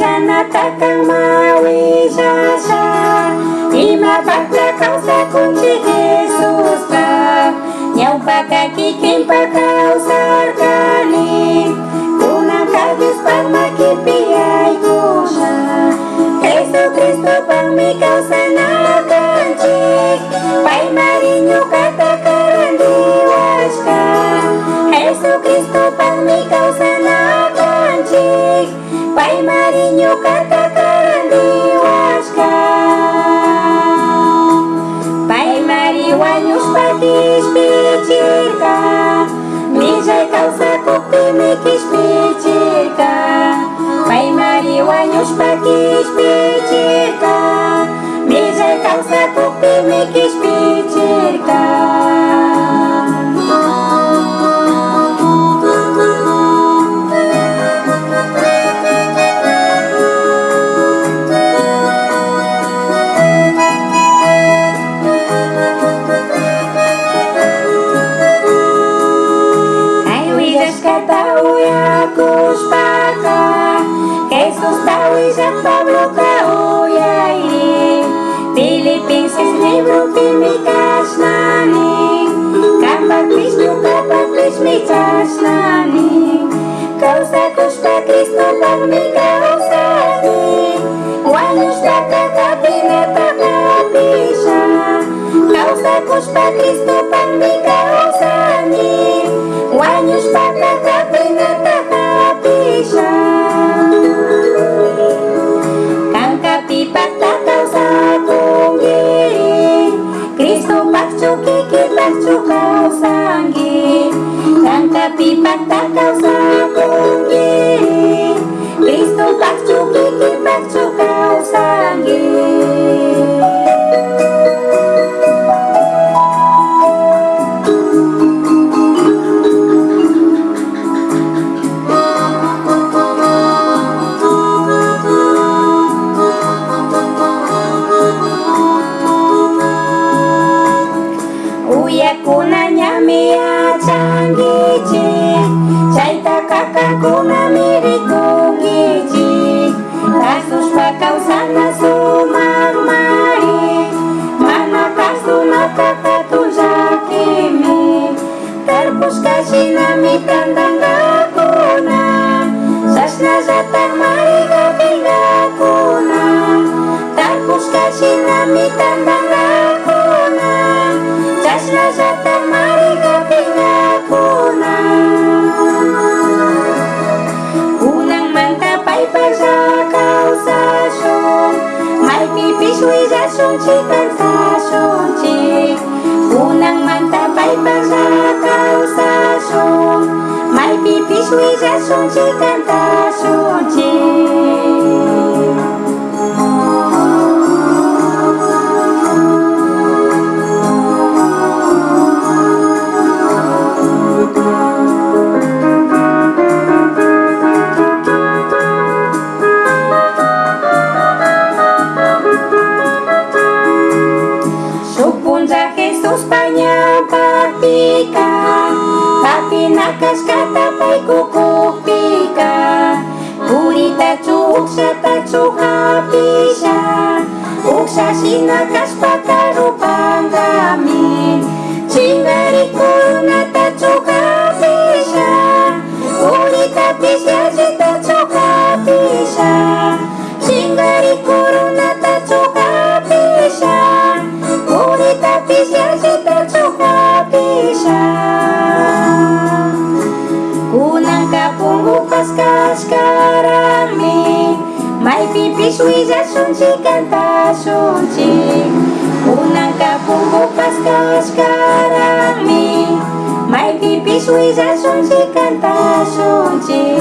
Janata kang mawijasa Imabakla kau sa kunci Jesus ka Nyau pakakikin pakau sarkani Kunang kadus pagmakipiyay ko siya Yesu Kristo pang mikau sana kancik Pai marinyo katakaran diwas ka Yesu Kristo pang mikau sana kancik Pai marinyo katakaran diwas ka Pai mariwanyos patis pichir ka Mijay kausa kupi mikis pichir ka Pai mariwanyos patis pichir ka Mijay kausa kupi mikis pichir ka Jesus tahu San Pablo tahu ya ini Filipenses libro pimikas nani Kampaklis juga paklis mikas nani Kau sakus pa Kristo pang mikau sani Wanyus data tapi natapisa Kau sakus pa Kristo pang mikau sani Wanyus data tapi natapisa Kau sanggi Tangkapi pakta kau sakunggi Kristo pakcu kiki pakcu kau sanggi Mia changichi Chaita kakakuna mirikugichi Kasus pakau sana sumagmari Mana kasu nakakatu jakimi Terpus kasinami tandang gakuna Sasna zatang mari gabigakuna Terpus kasinami tandang gakuna Sasna zatang mari Unang mantapay pagsa kausasyong May pipiswi sa sunchikan sa sunchik Unang mantapay pagsa kausasyong May pipiswi sa sunchikan sa sunchik Nakas kata pai kukuk pika Purita cu uksa ta cu hapisa Uksa sinakas pakarupang gamin Cingari kuruna ta cu hapisa Purita pisya ta cu hapisa Cingari kuruna ta cu hapisa Purita pisya ta cu hapisa Unang kapunggupas kaskarami May pipiswi sa sunci kanta sunci Unang kapunggupas kaskarami May pipiswi sa sunci kanta sunci